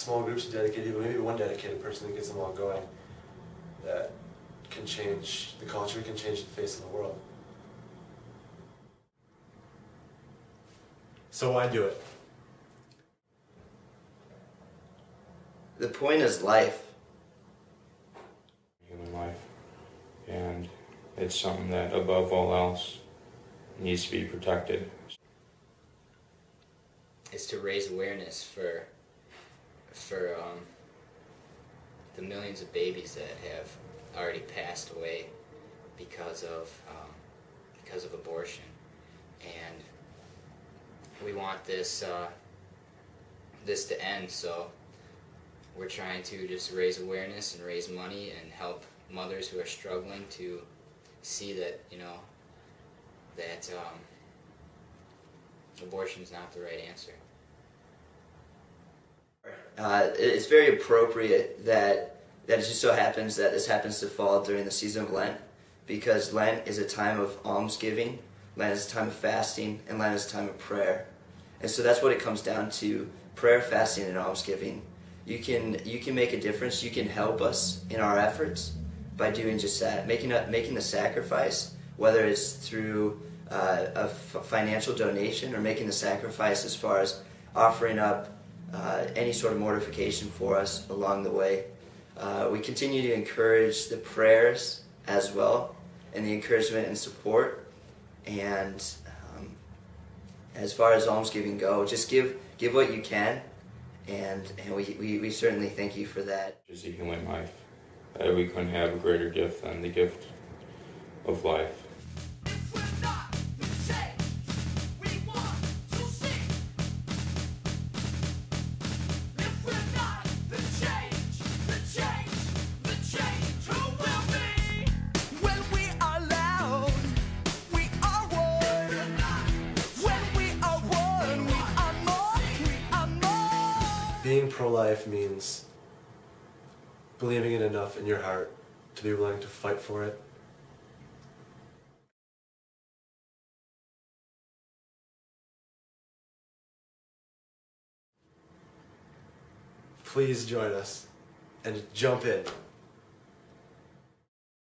small groups of dedicated people, maybe one dedicated person that gets them all going, that can change the culture, can change the face of the world. So why do it? The point is life. Human life. And it's something that, above all else, needs to be protected. Is to raise awareness for the millions of babies that have already passed away because of abortion, and we want this to end. So we're trying to just raise awareness and raise money and help mothers who are struggling to see that that abortion is not the right answer. It's very appropriate that it just so happens that this happens to fall during the season of Lent, because Lent is a time of almsgiving, Lent is a time of fasting, and Lent is a time of prayer. And so that's what it comes down to: prayer, fasting, and almsgiving. You can make a difference. You can help us in our efforts by doing just that, making the sacrifice, whether it's through a financial donation or making the sacrifice as far as offering up any sort of mortification for us along the way. We continue to encourage the prayers as well, and the encouragement and support. And as far as almsgiving go, just give what you can, and we certainly thank you for that. It's a human life. We couldn't have a greater gift than the gift of life. Being pro-life means believing it enough in your heart to be willing to fight for it. Please join us and jump in.